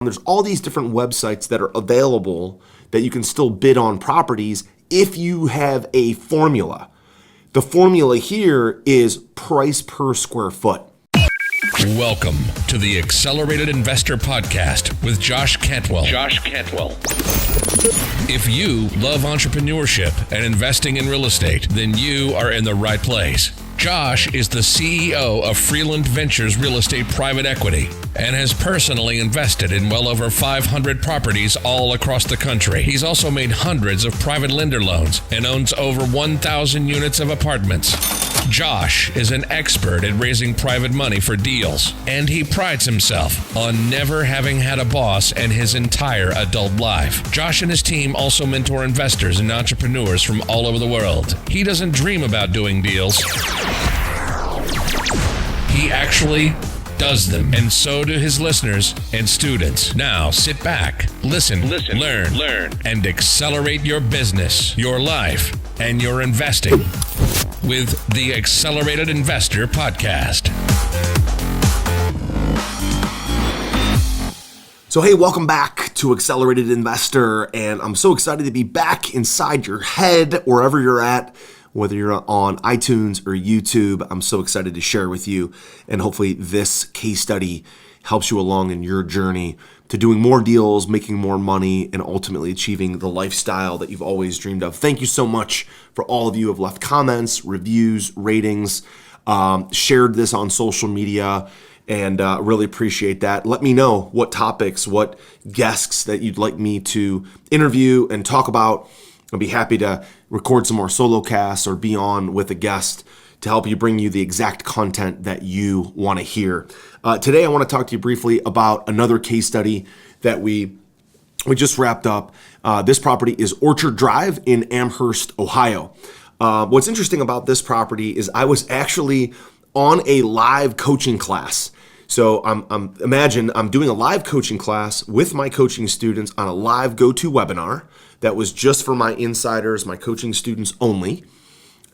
There's all these different websites that are available that you can still bid on properties if you have a formula. The formula here is price per square foot. Welcome to the Accelerated Investor Podcast with Josh Cantwell. If you love entrepreneurship and investing in real estate, then you are in the right place. Josh is the CEO of Freeland Ventures Real Estate Private Equity and has personally invested in well over 500 properties all across the country. He's also made hundreds of private lender loans and owns over 1,000 units of apartments. Josh is an expert at raising private money for deals, and he prides himself on never having had a boss in his entire adult life. Josh and his team also mentor investors and entrepreneurs from all over the world. He doesn't dream about doing deals. He actually does them, and so do his listeners and students. Now sit back, listen, learn, and accelerate your business, your life, and your investing with the Accelerated Investor Podcast. So hey, welcome back to Accelerated Investor, and I'm so excited to be back inside your head, wherever you're at. Whether you're on iTunes or YouTube, I'm so excited to share with you. And hopefully this case study helps you along in your journey to doing more deals, making more money, and ultimately achieving the lifestyle that you've always dreamed of. Thank you so much for all of you who have left comments, reviews, ratings, shared this on social media, and really appreciate that. Let me know what topics, what guests that you'd like me to interview and talk about. I'll be happy to record some more solo casts or be on with a guest to help you bring you the exact content that you want to hear. Today, I want to talk to you briefly about another case study that we just wrapped up. This property is Orchard Drive in Amherst, Ohio. What's interesting about this property is I was actually on a live coaching class. So imagine I'm doing a live coaching class with my coaching students on a live GoToWebinar that was just for my insiders, my coaching students only.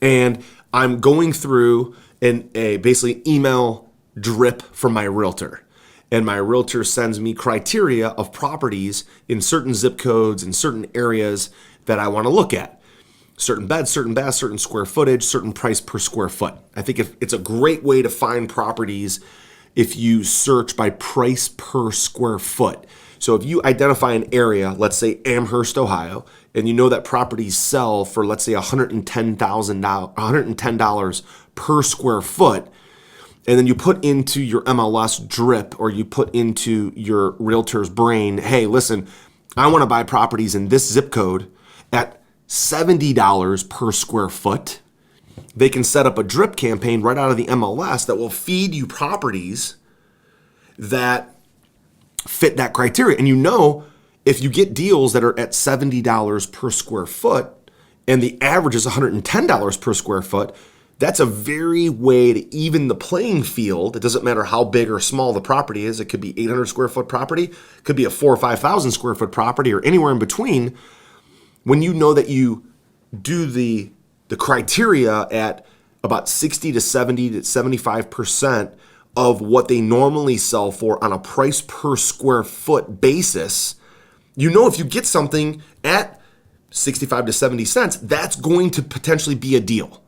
And I'm going through a basically email drip from my realtor. And my realtor sends me criteria of properties in certain zip codes and certain areas that I want to look at. Certain beds, certain baths, certain square footage, certain price per square foot. I think it's a great way to find properties if you search by price per square foot. So if you identify an area, let's say Amherst, Ohio, and you know that properties sell for, let's say, $110 per square foot, and then you put into your MLS drip or you put into your realtor's brain, hey, listen, I want to buy properties in this zip code at $70 per square foot. They can set up a drip campaign right out of the MLS that will feed you properties that fit that criteria. And you know, if you get deals that are at $70 per square foot and the average is $110 per square foot, that's a very way to even the playing field. It doesn't matter how big or small the property is. It could be 800 square foot property, it could be a 4,000 or 5,000 square foot property, or anywhere in between. When you know that you do the criteria at about 60 to 70 to 75% of what they normally sell for on a price per square foot basis, you know if you get something at 65 to 70 cents, that's going to potentially be a deal.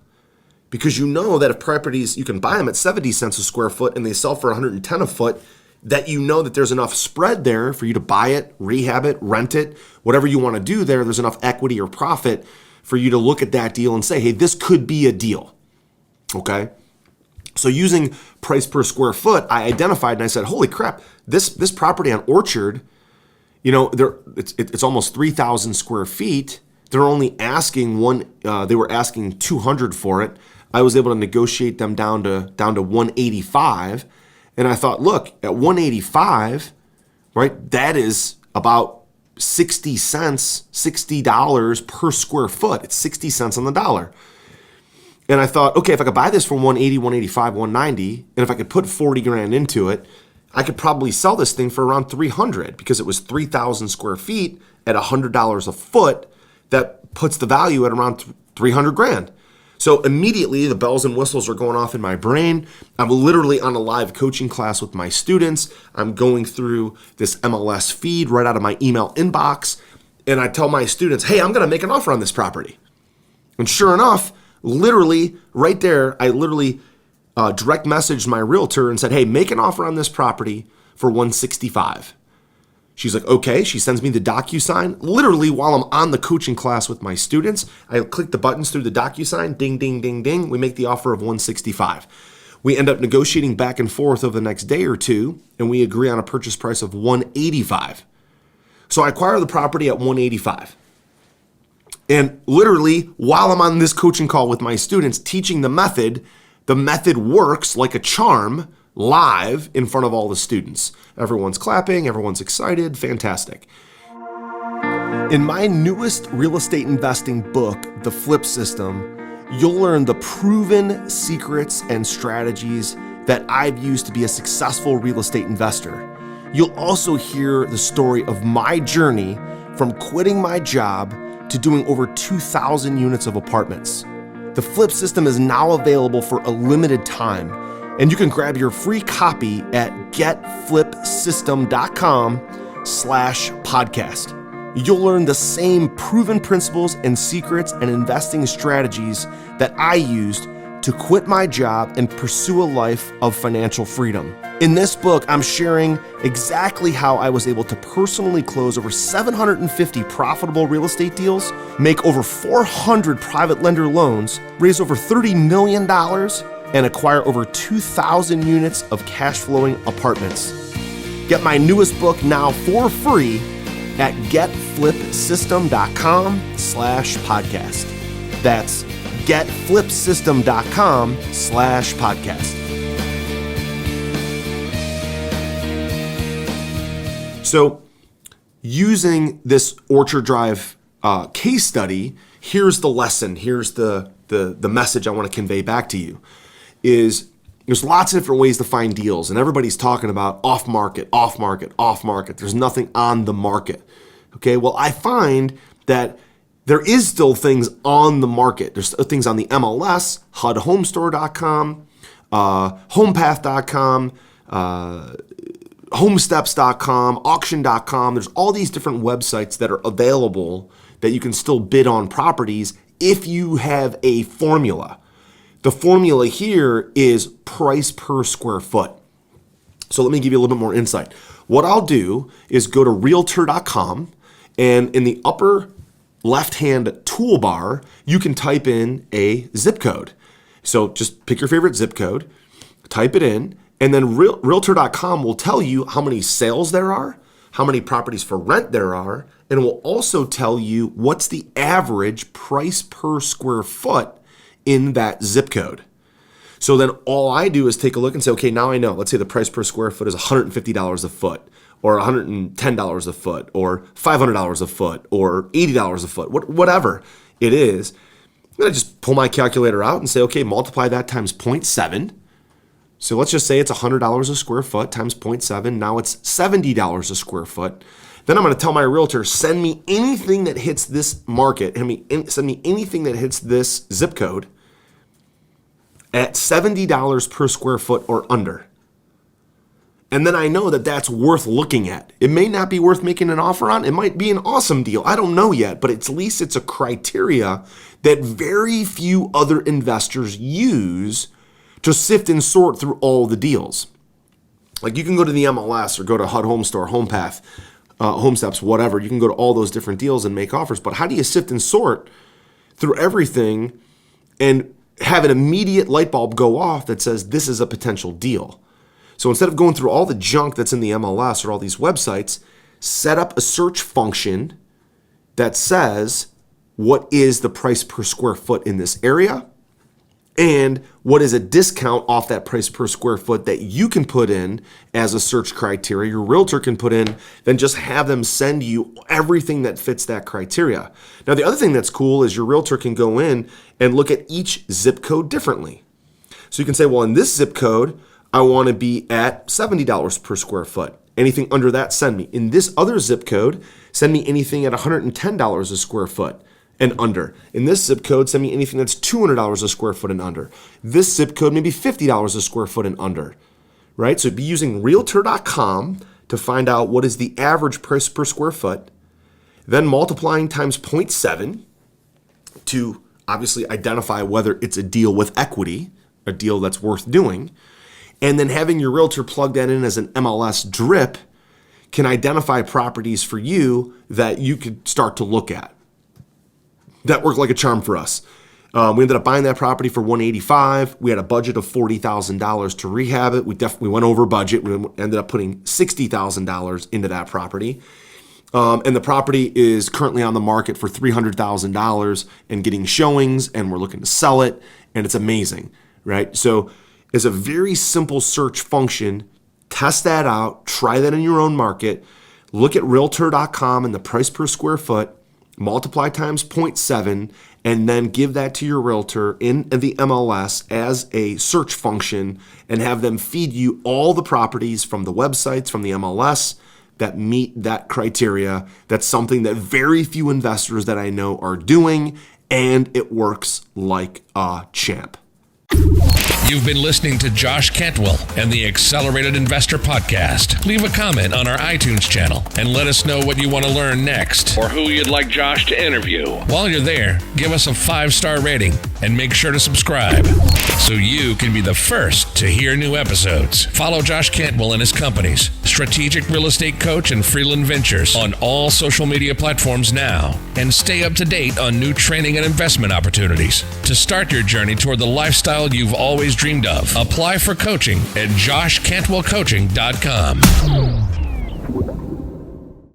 Because you know that if properties, you can buy them at 70 cents a square foot and they sell for 110 a foot, that you know that there's enough spread there for you to buy it, rehab it, rent it, whatever you want to do there, there's enough equity or profit for you to look at that deal and say, hey, this could be a deal, okay? So using price per square foot, I identified and I said, holy crap, this property on Orchard, you know, it's almost 3,000 square feet. They're only asking they were asking 200 for it. I was able to negotiate them down to 185. And I thought, look, at 185, right, that is about 60 cents, $60 per square foot. It's 60 cents on the dollar. And I thought, okay, if I could buy this for 180, 185, 190, and if I could put 40 grand into it, I could probably sell this thing for around 300 because it was 3,000 square feet at $100 a foot. That puts the value at around 300 grand. So immediately the bells and whistles are going off in my brain. I'm literally on a live coaching class with my students. I'm going through this MLS feed right out of my email inbox. And I tell my students, hey, I'm going to make an offer on this property. And sure enough, literally right there, I literally direct messaged my realtor and said, hey, make an offer on this property for $165. She's like, okay. She sends me the DocuSign. Literally while I'm on the coaching class with my students, I click the buttons through the DocuSign, ding, ding, ding, ding. We make the offer of $165. We end up negotiating back and forth over the next day or two, and we agree on a purchase price of $185. So I acquire the property at $185. And literally while I'm on this coaching call with my students teaching the method works like a charm live in front of all the students. Everyone's clapping, everyone's excited, fantastic. In my newest real estate investing book, The Flip System, you'll learn the proven secrets and strategies that I've used to be a successful real estate investor. You'll also hear the story of my journey from quitting my job to doing over 2,000 units of apartments. The Flip System is now available for a limited time, and you can grab your free copy at getflipsystem.com/podcast. You'll learn the same proven principles and secrets and investing strategies that I used to quit my job and pursue a life of financial freedom. In this book, I'm sharing exactly how I was able to personally close over 750 profitable real estate deals, make over 400 private lender loans, raise over $30 million, and acquire over 2,000 units of cash flowing apartments. Get my newest book now for free at getflipsystem.com/podcast. That's getflipsystem.com/podcast. So using this Orchard Drive case study, here's the lesson. Here's the message I want to convey back to you is there's lots of different ways to find deals, and everybody's talking about off market, off market, off market. There's nothing on the market. Okay, well, I find that there is still things on the market. There's things on the MLS, HUDHomestore.com, HomePath.com, Homesteps.com, Auction.com. There's all these different websites that are available that you can still bid on properties if you have a formula. The formula here is price per square foot. So let me give you a little bit more insight. What I'll do is go to Realtor.com, and in the upper left-hand toolbar, you can type in a zip code. So just pick your favorite zip code, type it in, and then Realtor.com will tell you how many sales there are, how many properties for rent there are, and it will also tell you what's the average price per square foot in that zip code. So then all I do is take a look and say, okay, now I know. Let's say the price per square foot is $150 a foot, or $110 a foot, or $500 a foot, or $80 a foot, whatever it is. Then I just pull my calculator out and say, okay, multiply that times 0.7. So let's just say it's $100 a square foot times 0.7. Now it's $70 a square foot. Then I'm going to tell my realtor, send me anything that hits this market, send me anything that hits this zip code at $70 per square foot or under. And then I know that that's worth looking at. It may not be worth making an offer on. It might be an awesome deal. I don't know yet, but at least it's a criteria that very few other investors use to sift and sort through all the deals. Like you can go to the MLS or go to HUD Home Store, HomePath, Homesteps, whatever. You can go to all those different deals and make offers. But how do you sift and sort through everything and have an immediate light bulb go off that says this is a potential deal? So instead of going through all the junk that's in the MLS or all these websites, set up a search function that says what is the price per square foot in this area and what is a discount off that price per square foot that you can put in as a search criteria, your realtor can put in, then just have them send you everything that fits that criteria. Now, the other thing that's cool is your realtor can go in and look at each zip code differently. So you can say, well, in this zip code, I want to be at $70 per square foot. Anything under that, send me. In this other zip code, send me anything at $110 a square foot. and under. In this zip code, send me anything that's $200 a square foot and under. This zip code, maybe $50 a square foot and under, right? So be using realtor.com to find out what is the average price per square foot, then multiplying times 0.7 to obviously identify whether it's a deal with equity, a deal that's worth doing, and then having your realtor plug that in as an MLS drip can identify properties for you that you could start to look at. That worked like a charm for us. We ended up buying that property for $185,000. We had a budget of $40,000 to rehab it. We definitely went over budget. We ended up putting $60,000 into that property. And the property is currently on the market for $300,000 and getting showings, and we're looking to sell it, and it's amazing, right? So it's a very simple search function. Test that out. Try that in your own market. Look at realtor.com and the price per square foot, multiply times 0.7, and then give that to your realtor in the MLS as a search function and have them feed you all the properties from the websites, from the MLS that meet that criteria. That's something that very few investors that I know are doing, and it works like a champ. You've been listening to Josh Cantwell and the Accelerated Investor Podcast. Leave a comment on our iTunes channel and let us know what you want to learn next or who you'd like Josh to interview. While you're there, give us a 5-star rating and make sure to subscribe so you can be the first to hear new episodes. Follow Josh Cantwell and his companies, Strategic Real Estate Coach and Freeland Ventures, on all social media platforms now, and stay up to date on new training and investment opportunities to start your journey toward the lifestyle you've always dreamed of. Apply for coaching at joshcantwellcoaching.com.